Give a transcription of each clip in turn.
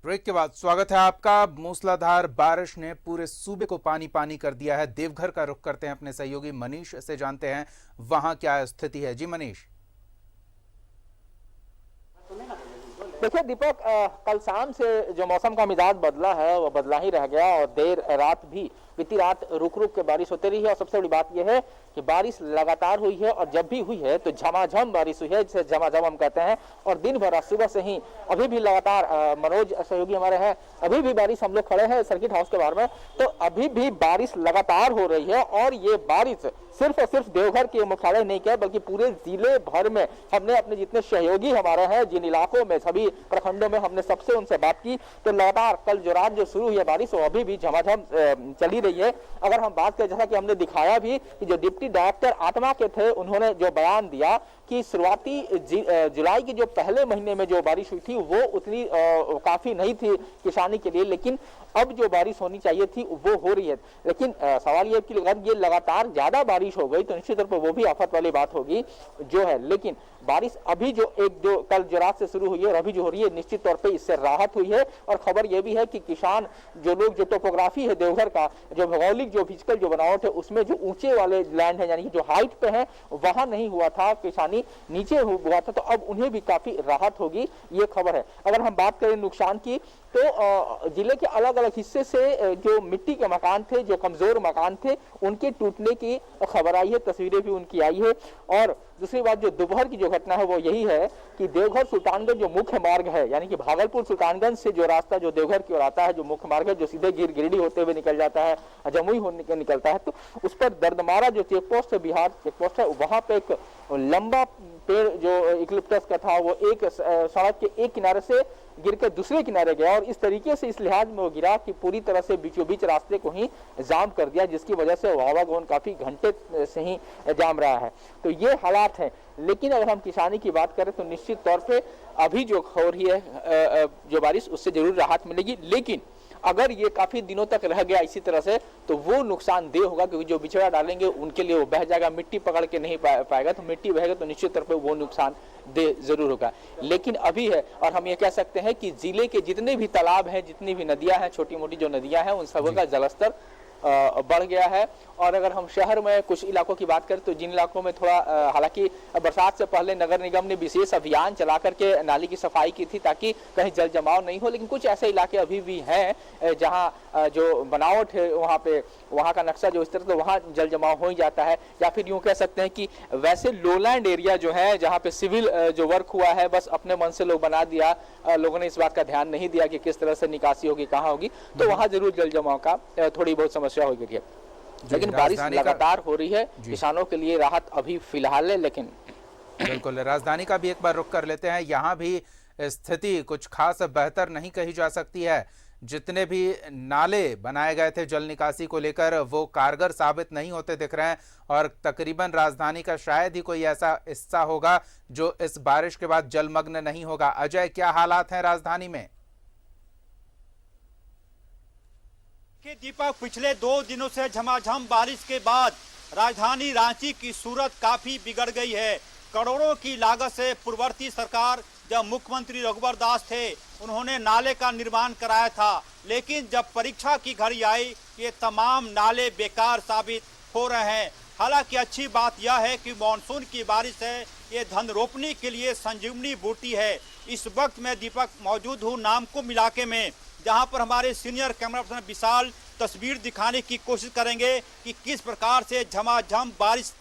Break के बाद स्वागत है आपका। मूसलाधार बारिश ने पूरे सूबे को पानी पानी कर दिया है। देवघर का रुख करते हैं अपने सहयोगी मनीष से, जानते हैं वहां क्या स्थिति है। जी मनीष। देखिए दीपक, कल शाम से जो मौसम का मिजाज बदला है वो बदला ही रह गया और देर रात भी बीती रात रुक रुक के बारिश होती रही है। और सबसे बड़ी बात यह है कि बारिश लगातार हुई है और जब भी हुई है तो झमाझम बारिश हुई है, जिसे झमाझम हम कहते हैं। और दिन भर सुबह से ही अभी भी लगातार मनोज सहयोगी हमारे हैं, अभी भी बारिश, हम लोग खड़े हैं सर्किट हाउस के बाहर में, तो अभी भी बारिश लगातार हो रही है। और ये बारिश सिर्फ और सिर्फ देवघर के मुख्यालय नहीं किया बल्कि पूरे जिले भर में हमने अपने जितने सहयोगी हमारे हैं जिन इलाकों में, सभी प्रखंडों में, हमने सबसे उनसे बात की तो लगातार कल जो रात जो शुरू हुई है बारिश वो अभी भी झमाझम चली रही है। अगर हम बात करें, जैसा कि हमने दिखाया भी कि जो डिप्टी डायरेक्टर आत्मा के थे उन्होंने जो बयान दिया कि शुरुआती जुलाई के जो पहले महीने में जो बारिश हुई थी वो उतनी काफी नहीं थी किसानी के लिए, लेकिन अब जो बारिश होनी चाहिए थी वो हो रही है। लेकिन सवाल ये कि अगर ये लगातार ज्यादा बारिश हो गई तो निश्चित तौर पर वो भी आफत वाली बात होगी जो है। लेकिन बारिश अभी जो कल जो रात से शुरू हुई है और अभी जो हो रही है, निश्चित तौर पे इससे राहत हुई है। और खबर ये भी है कि किसान जो लोग, जो टोपोग्राफी है देवघर का, जो भौगोलिक जो फिजिकल जो बनावट है उसमें जो ऊंचे वाले लैंड है यानी कि जो हाइट पे है वहां नहीं हुआ था किसानी, नीचे हुआ था, तो अब उन्हें भी काफी राहत होगी, ये खबर है। अगर हम बात करें नुकसान की तो जिले के अलग अलग हिस्से से जो मिट्टी के मकान थे, जो कमजोर मकान थे, उनके टूटने की खबर आई है, तस्वीरें भी उनकी आई है। और दूसरी बात जो दोपहर की जो घटना है वो यही है कि देवघर सुल्तानगंज जो मुख्य मार्ग है, यानी कि भागलपुर सुल्तानगंज से जो रास्ता जो देवघर की ओर आता है, जो मुख्य मार्ग है जो सीधे गिरिडीह होते हुए निकल जाता है, जमुई होने के निकलता है, तो उस पर दर्दमारा जो चेक पोस्ट है, बिहार चेक पोस्ट है, वहां पे एक लंबा पेड़ जो इक्लिप्टस का था वो एक सड़क के एक किनारे से गिर के दूसरे किनारे गया और इस तरीके से इस लिहाज में वो गिरा कि पूरी तरह से बीचों बीच रास्ते को ही जाम कर दिया, जिसकी वजह से आवागमन काफी घंटे से ही जाम रहा है। तो ये हालात हैं। लेकिन अगर हम किसानी की बात करें तो निश्चित तौर पे अभी जो हो रही है जो बारिश, उससे जरूर राहत मिलेगी। लेकिन अगर ये काफी दिनों तक रह गया इसी तरह से तो वो नुकसानदेह होगा, क्योंकि जो बिचड़ा डालेंगे उनके लिए वो बह जाएगा, मिट्टी पकड़ के नहीं पाएगा, तो मिट्टी बहेगा तो निश्चित तौर पे वो नुकसान दे जरूर होगा। लेकिन अभी है, और हम ये कह सकते हैं कि जिले के जितने भी तालाब हैं, जितनी भी नदियां हैं, छोटी मोटी जो नदियां हैं, उन सब का जलस्तर बढ़ गया है। और अगर हम शहर में कुछ इलाकों की बात करें तो जिन इलाकों में थोड़ा, हालांकि बरसात से पहले नगर निगम ने विशेष अभियान चला करके नाली की सफाई की थी ताकि कहीं जल जमाव नहीं हो, लेकिन कुछ ऐसे इलाके अभी भी हैं जहां जो बनावट है वहां का नक्शा जो इस तरह से वहां जल जमाव हो ही जाता है। या फिर यूं कह सकते हैं कि वैसे लोलैंड एरिया जो है जहाँ पे सिविल जो वर्क हुआ है बस अपने मन से लोग बना दिया, लोगों ने इस बात का ध्यान नहीं दिया कि किस तरह से निकासी होगी, कहाँ होगी, तो वहां जरूर जल जमाव का थोड़ी बहुत समस्या हो गई है। लेकिन बारिश लगातार हो रही है, किसानों के लिए राहत अभी फिलहाल है। लेकिन बिल्कुल, राजधानी का भी एक बार रुख कर लेते हैं। यहाँ भी स्थिति कुछ खास बेहतर नहीं कही जा सकती है। जितने भी नाले बनाए गए थे जल निकासी को लेकर वो कारगर साबित नहीं होते दिख रहे हैं और तकरीबन राजधानी का शायद ही कोई ऐसा हिस्सा होगा जो इस बारिश के बाद जलमग्न नहीं होगा। अजय, क्या हालात हैं राजधानी में? कि दीपक, पिछले 2 दिनों से झमाझम बारिश के बाद राजधानी रांची की सूरत काफी बिगड़ गई है। करोड़ों की लागत से पूर्ववर्ती सरकार, जब मुख्यमंत्री रघुवर दास थे, उन्होंने नाले का निर्माण कराया था, लेकिन जब परीक्षा की घड़ी आई ये तमाम नाले बेकार साबित हो रहे हैं। हालांकि अच्छी बात यह है कि मानसून की बारिश है, ये धन रोपनी के लिए संजीवनी बूटी है। इस वक्त मैं दीपक मौजूद हूँ नामकुम इलाके में, जहां पर हमारे सीनियर कैमरा पर्सन विशाल तस्वीर दिखाने की कोशिश करेंगे कि किस प्रकार से झमाझम बारिश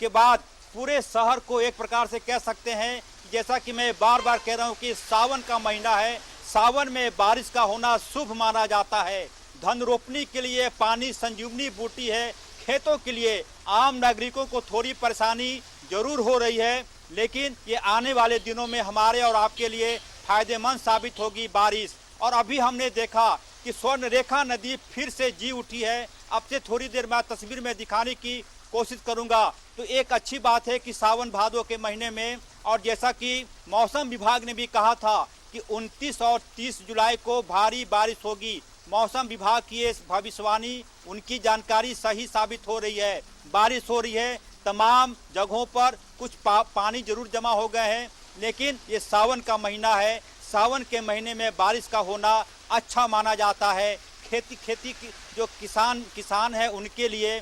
के बाद पूरे शहर को एक प्रकार से कह सकते हैं, जैसा कि मैं बार बार कह रहा हूं कि सावन का महीना है, सावन में बारिश का होना शुभ माना जाता है। धन रोपनी के लिए पानी संजीवनी बूटी है। खेतों के लिए आम नागरिकों को थोड़ी परेशानी जरूर हो रही है, लेकिन ये आने वाले दिनों में हमारे और आपके लिए फायदेमंद साबित होगी बारिश। और अभी हमने देखा कि स्वर्ण रेखा नदी फिर से जी उठी है। अब से थोड़ी देर मैं तस्वीर में दिखाने की कोशिश करूंगा। तो एक अच्छी बात है कि सावन भादों के महीने में, और जैसा कि मौसम विभाग ने भी कहा था कि 29 और 30 जुलाई को भारी बारिश होगी, मौसम विभाग की ये भविष्यवाणी, उनकी जानकारी सही साबित हो रही है। बारिश हो रही है, तमाम जगहों पर कुछ पानी जरूर जमा हो गए हैं, लेकिन ये सावन का महीना है, सावन के महीने में बारिश का होना अच्छा माना जाता है खेती की जो किसान है उनके लिए।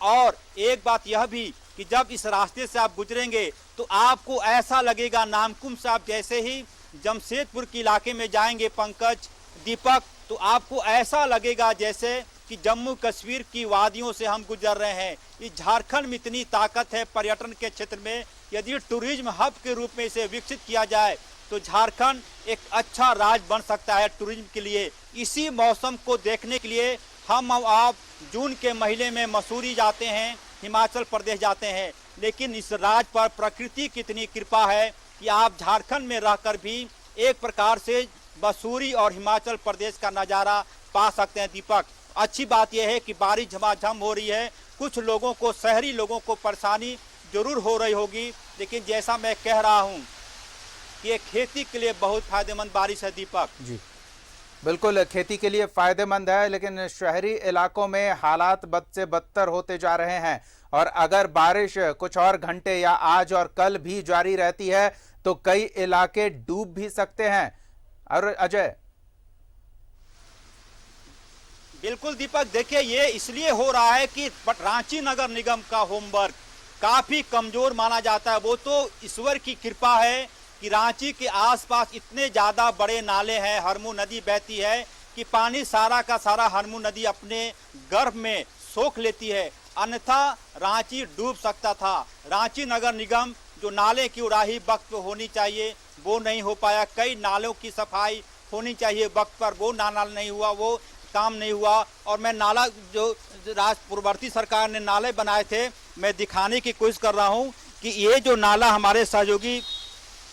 और एक बात यह भी कि जब इस रास्ते से आप गुजरेंगे तो आपको ऐसा लगेगा, नामकुम से आप जैसे ही जमशेदपुर के इलाके में जाएंगे पंकज, दीपक, तो आपको ऐसा लगेगा जैसे कि जम्मू कश्मीर की वादियों से हम गुजर रहे हैं। इस झारखंड में इतनी ताकत है पर्यटन के क्षेत्र में, यदि टूरिज्म हब के रूप में इसे विकसित किया जाए तो झारखंड एक अच्छा राज्य बन सकता है टूरिज्म के लिए। इसी मौसम को देखने के लिए हम आप जून के महीने में मसूरी जाते हैं, हिमाचल प्रदेश जाते हैं, लेकिन इस राज्य पर प्रकृति की इतनी कृपा है कि आप झारखंड में रहकर भी एक प्रकार से मसूरी और हिमाचल प्रदेश का नज़ारा पा सकते हैं। दीपक, अच्छी बात यह है कि बारिश झमाझम हो रही है, कुछ लोगों को, शहरी लोगों को परेशानी जरूर हो रही होगी, लेकिन जैसा मैं कह रहा हूं कि ये खेती के लिए बहुत फायदेमंद बारिश है। दीपक जी बिल्कुल, खेती के लिए फायदेमंद है, लेकिन शहरी इलाकों में हालात बद से बदतर होते जा रहे हैं और अगर बारिश कुछ और घंटे या आज और कल भी जारी रहती है तो कई इलाके डूब भी सकते हैं। और अजय, बिल्कुल दीपक, देखिए ये इसलिए हो रहा है कि रांची नगर निगम का होमवर्क काफी कमजोर माना जाता है। वो तो ईश्वर की कृपा है कि रांची के आसपास इतने ज्यादा बड़े नाले हैं, हरमू नदी बहती है कि पानी सारा का सारा हरमू नदी अपने गर्भ में सोख लेती है, अन्यथा रांची डूब सकता था। रांची नगर निगम जो नाले की उड़ाही वक्त पर होनी चाहिए वो नहीं हो पाया, कई नालों की सफाई होनी चाहिए वक्त पर, वो नाला नहीं हुआ, वो काम नहीं हुआ। और मैं नाला जो पूर्ववर्ती सरकार ने नाले बनाए थे, मैं दिखाने की कोशिश कर रहा हूं कि ये जो नाला हमारे सहयोगी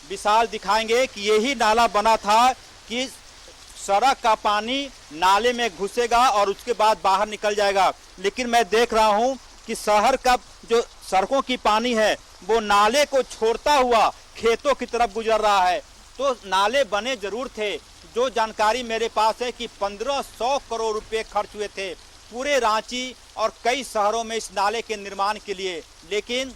विशाल दिखाएंगे कि यही नाला बना था कि सड़क का पानी नाले में घुसेगा और उसके बाद बाहर निकल जाएगा, लेकिन मैं देख रहा हूं कि शहर का जो सड़कों की पानी है वो नाले को छोड़ता हुआ खेतों की तरफ गुजर रहा है। तो नाले बने जरूर थे, जो जानकारी मेरे पास है कि 1500 करोड़ रुपए खर्च हुए थे पूरे रांची और कई शहरों में इस नाले के निर्माण के लिए, लेकिन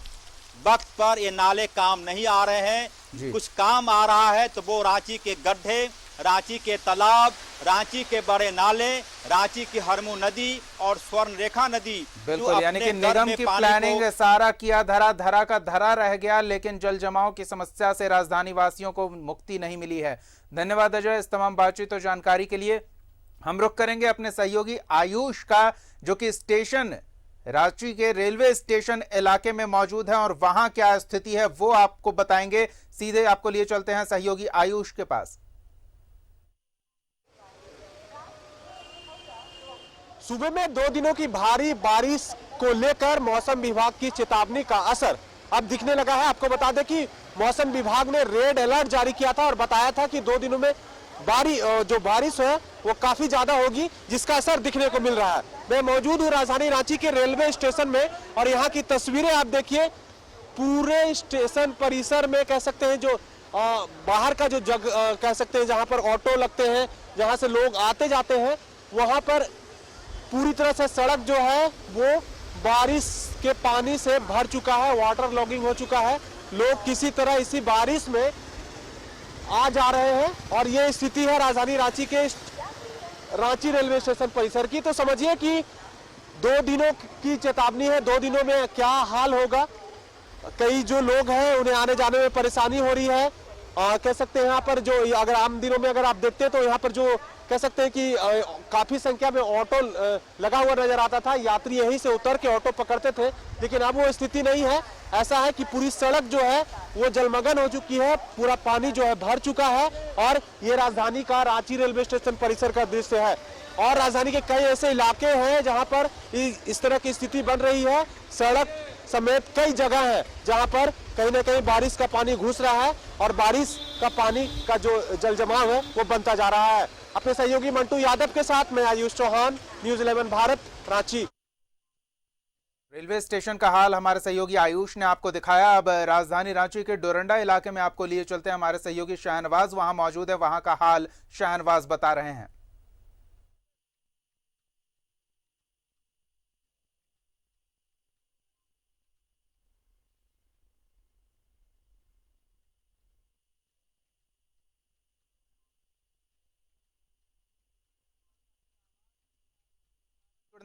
वक्त पर ये नाले काम नहीं आ रहे हैं। कुछ काम आ रहा है तो वो रांची के गड्ढे, रांची के तालाब, रांची के बड़े नाले, रांची की हरमू नदी और स्वर्ण रेखा नदी। बिल्कुल, यानी कि निगम की प्लानिंग सारा किया धरा का धरा रह गया, लेकिन जल जमाव की समस्या से राजधानी वासियों को मुक्ति नहीं मिली है। धन्यवाद अजय इस तमाम बातचीत और जानकारी के लिए। हम रुख करेंगे अपने सहयोगी आयुष का, जो कि स्टेशन रांची के रेलवे स्टेशन इलाके में मौजूद है और वहां क्या स्थिति है वो आपको बताएंगे। सीधे आपको लिए चलते हैं सहयोगी आयुष के पास। सूबे में 2 दिनों की भारी बारिश को लेकर मौसम विभाग की चेतावनी का असर अब दिखने लगा है। आपको बता दें कि मौसम विभाग ने रेड अलर्ट जारी किया था और बताया था कि 2 दिनों में जो बारिश है वो काफी ज्यादा होगी, जिसका असर दिखने को मिल रहा है। मैं मौजूद हूँ राजधानी रांची के रेलवे स्टेशन में और यहाँ की तस्वीरें आप देखिए। पूरे स्टेशन परिसर में कह सकते हैं जो बाहर का जो कह सकते हैं जहाँ पर ऑटो लगते हैं, जहाँ से लोग आते जाते हैं, वहाँ पर पूरी तरह से सड़क जो है वो बारिश के पानी से भर चुका है, वाटर लॉगिंग हो चुका है। लोग किसी तरह इसी बारिश में आ जा रहे हैं और ये स्थिति है राजधानी रांची के रांची रेलवे स्टेशन परिसर की। तो समझिए कि 2 दिनों की चेतावनी है, 2 दिनों में क्या हाल होगा। कई जो लोग हैं उन्हें आने जाने में परेशानी हो रही है। कह सकते हैं यहाँ पर जो अगर आम दिनों में अगर आप देखते हैं तो यहाँ पर जो कह सकते हैं कि काफी संख्या में ऑटो लगा हुआ नजर आता था, यात्री यहीं से उतर के ऑटो पकड़ते थे, लेकिन अब वो स्थिति नहीं है। ऐसा है कि पूरी सड़क जो है वो जलमग्न हो चुकी है, पूरा पानी जो है भर चुका है और ये राजधानी का रांची रेलवे स्टेशन परिसर का दृश्य है। और राजधानी के कई ऐसे इलाके हैं जहां पर इस तरह की स्थिति बन रही है। सड़क समेत कई जगह है जहां पर कहीं ना कहीं बारिश का पानी घुस रहा है और बारिश का पानी का जो जल जमाव है वो बनता जा रहा है। अपने सहयोगी मंटू यादव के साथ मैं Ayush Chauhan, news 11 Bharat, Ranchi. Railway station का हाल हमारे सहयोगी आयुष ने आपको दिखाया। अब राजधानी रांची के डोरंडा इलाके में आपको लिए चलते हैं। हमारे सहयोगी शाहनवाज वहां मौजूद है, वहां का हाल शाहनवाज बता रहे हैं।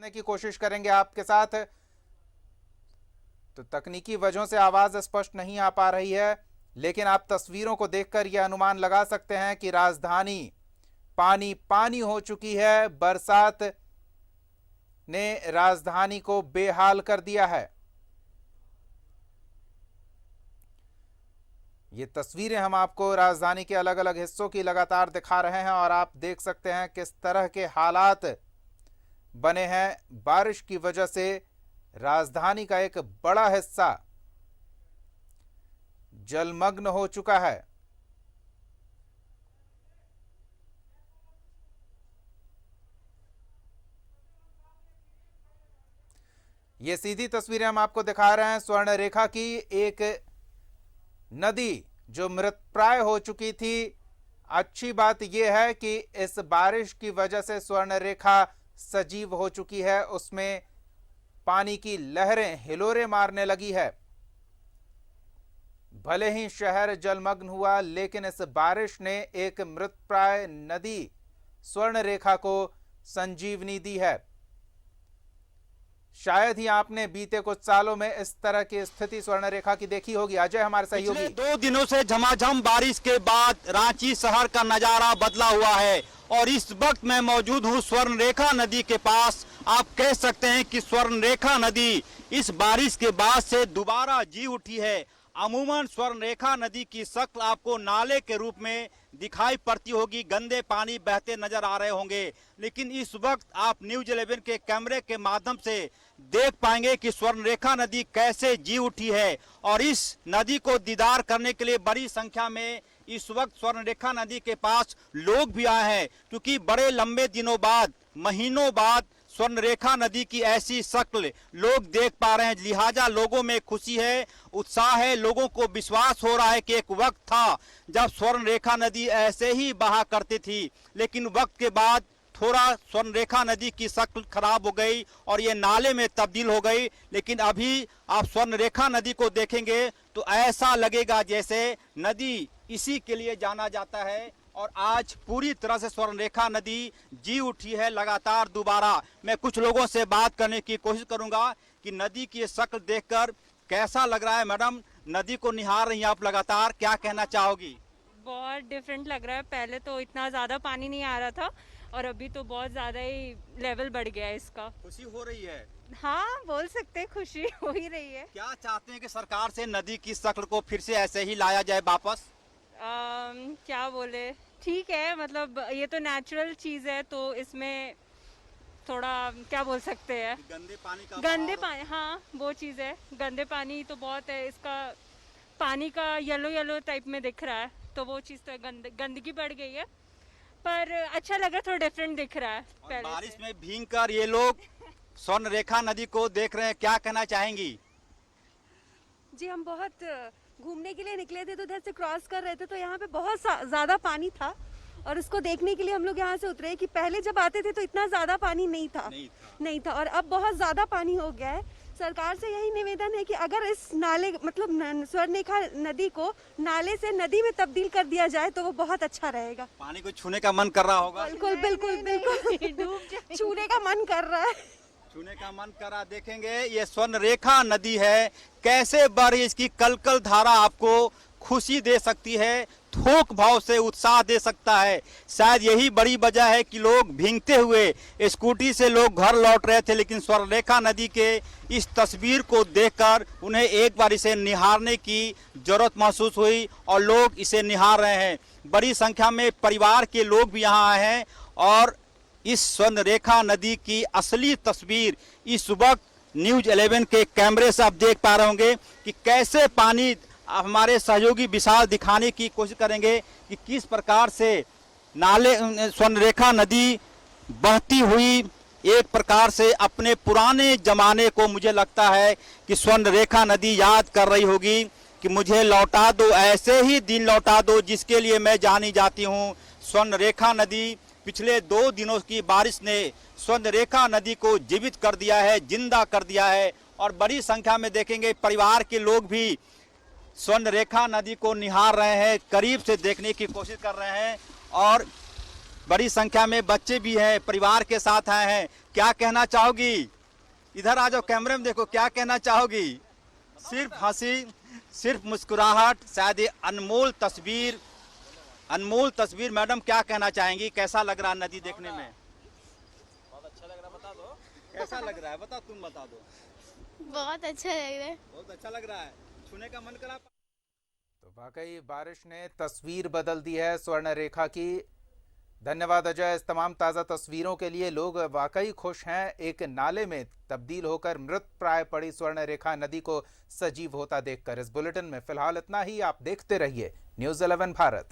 करने की कोशिश करेंगे आपके साथ। तो तकनीकी वजहों से आवाज स्पष्ट नहीं आ पा रही है, लेकिन आप तस्वीरों को देखकर यह अनुमान लगा सकते हैं कि राजधानी पानी पानी हो चुकी है। बरसात ने राजधानी को बेहाल कर दिया है। ये तस्वीरें हम आपको राजधानी के अलग अलग हिस्सों की लगातार दिखा रहे हैं और आप देख सकते हैं किस तरह के हालात बने हैं। बारिश की वजह से राजधानी का एक बड़ा हिस्सा जलमग्न हो चुका है। ये सीधी तस्वीरें हम आपको दिखा रहे हैं स्वर्ण रेखा की। एक नदी जो मृतप्राय हो चुकी थी। अच्छी बात यह है कि इस बारिश की वजह से स्वर्ण रेखा सजीव हो चुकी है, उसमें पानी की लहरें हिलोरे मारने लगी है। भले ही शहर जलमग्न हुआ, लेकिन इस बारिश ने एक मृतप्राय नदी स्वर्ण रेखा को संजीवनी दी है। शायद ही आपने बीते कुछ सालों में इस तरह की स्थिति स्वर्ण रेखा की देखी होगी। अजय हमारे सहयोगी। 2 दिनों से झमाझम बारिश के बाद रांची शहर का नजारा बदला हुआ है और इस वक्त मैं मौजूद हूं स्वर्ण रेखा नदी के पास। आप कह सकते हैं कि स्वर्ण रेखा नदी इस बारिश के बाद से दोबारा जी उठी है। अमूमन स्वर्ण रेखा नदी की शक्ल आपको नाले के रूप में दिखाई पड़ती होगी, गंदे पानी बहते नजर आ रहे होंगे, लेकिन इस वक्त आप न्यूज़ 11 के कैमरे के माध्यम से देख पाएंगे कि स्वर्ण रेखा नदी कैसे जी उठी है। और इस नदी को दीदार करने के लिए बड़ी संख्या में इस वक्त स्वर्ण रेखा नदी के पास लोग भी आए हैं, क्योंकि बड़े लंबे दिनों बाद, महीनों बाद स्वर्ण रेखा नदी की ऐसी शक्ल लोग देख पा रहे हैं। लिहाजा लोगों में खुशी है, उत्साह है, लोगों को विश्वास हो रहा है कि एक वक्त था जब स्वर्ण रेखा नदी ऐसे ही बहा करती थी, लेकिन वक्त के बाद थोड़ा स्वर्ण रेखा नदी की शक्ल खराब हो गई और ये नाले में तब्दील हो गई। लेकिन अभी आप स्वर्ण रेखा नदी को देखेंगे तो ऐसा लगेगा जैसे नदी इसी के लिए जाना जाता है। और आज पूरी तरह से स्वर्ण रेखा नदी जी उठी है लगातार दोबारा। मैं कुछ लोगों से बात करने की कोशिश करूंगा कि नदी की ये शक्ल देखकर कैसा लग रहा है। मैडम, नदी को निहार रही हैं आप लगातार, क्या कहना चाहोगी? बहुत डिफरेंट लग रहा है। पहले तो इतना ज़्यादा पानी नहीं आ रहा था और अभी तो बहुत ज़्यादा ही लेवल बढ़ गया है इसका। खुशी हो रही है? हाँ, बोल सकते हैं, खुशी हो ही रही है। क्या चाहते हैं कि सरकार से नदी की शक्ल को फिर से ऐसे ही लाया जाए वापस? क्या बोले, ठीक है, मतलब ये तो नेचुरल चीज़ है, तो इसमें थोड़ा क्या बोल सकते हैं, गंदे पानी का गंदे पानी, हाँ वो चीज़ है। गंदे पानी तो बहुत है, इसका पानी का येलो येलो टाइप में दिख रहा है, तो वो चीज़ तो गंदगी बढ़ गई है, पर अच्छा लग रहा है, थोड़ा डिफरेंट दिख रहा है पहले बारिश से। में भीगकर ये लोग स्वर्ण रेखा नदी को देख रहे हैं, क्या कहना चाहेंगी? जी, हम बहुत घूमने के लिए निकले थे, तो उधर से क्रॉस कर रहे थे, तो यहाँ पे बहुत ज़्यादा पानी था और उसको देखने के लिए हम लोग यहाँ से उतरे कि पहले जब आते थे तो इतना ज़्यादा पानी नहीं था और अब बहुत ज़्यादा पानी हो गया है। सरकार से यही निवेदन है कि अगर इस नाले मतलब स्वर्णरेखा नदी को नाले से नदी में तब्दील कर दिया जाए तो वो बहुत अच्छा रहेगा। पानी को छूने का मन कर रहा होगा? बिल्कुल बिल्कुल बिल्कुल छूने का मन कर रहा है। छूने का मन करा। देखेंगे ये स्वर्ण रेखा नदी है, कैसे बह रही, इसकी कलकल धारा आपको खुशी दे सकती है, थोक भाव से उत्साह दे सकता है। शायद यही बड़ी वजह है कि लोग भीगते हुए स्कूटी से लोग घर लौट रहे थे, लेकिन स्वर्ण रेखा नदी के इस तस्वीर को देखकर उन्हें एक बार इसे निहारने की जरूरत महसूस हुई और लोग इसे निहार रहे हैं। बड़ी संख्या में परिवार के लोग भी यहाँ आए हैं और इस स्वर्ण रेखा नदी की असली तस्वीर इस वक्त न्यूज़ 11 के कैमरे से आप देख पा रहे होंगे कि कैसे पानी, हमारे सहयोगी विशाल दिखाने की कोशिश करेंगे कि किस प्रकार से नाले स्वर्ण रेखा नदी बहती हुई एक प्रकार से अपने पुराने जमाने को, मुझे लगता है कि स्वर्ण रेखा नदी याद कर रही होगी कि मुझे लौटा दो, ऐसे ही दिन लौटा दो जिसके लिए मैं जानी जाती हूँ। स्वर्ण रेखा नदी पिछले 2 दिनों की बारिश ने स्वर्ण रेखा नदी को जीवित कर दिया है, जिंदा कर दिया है और बड़ी संख्या में देखेंगे परिवार के लोग भी स्वर्ण रेखा नदी को निहार रहे हैं, करीब से देखने की कोशिश कर रहे हैं और बड़ी संख्या में बच्चे भी हैं, परिवार के साथ आए हैं। क्या कहना चाहोगी? इधर आ जाओ, कैमरे में देखो, क्या कहना चाहोगी? सिर्फ हंसी, सिर्फ मुस्कुराहट, शायद ये अनमोल तस्वीर। मैडम क्या कहना चाहेंगी? कैसा लग रहा है नदी देखने में? बहुत अच्छा लग रहा है, बता दो कैसा लग रहा है, तुम बता दो। बहुत अच्छा लग रहा है। बहुत अच्छा लग रहा है, छूने का मन करा। तो वाकई बारिश ने तस्वीर बदल दी है स्वर्ण रेखा की। धन्यवाद अजय इस तमाम ताज़ा तस्वीरों के लिए। लोग वाकई खुश हैं। एक नाले में तब्दील होकर मृत प्राय पड़ी स्वर्ण रेखा नदी को सजीव होता देखकर। इस बुलेटिन में फिलहाल इतना ही। आप देखते रहिए न्यूज़ 11 भारत।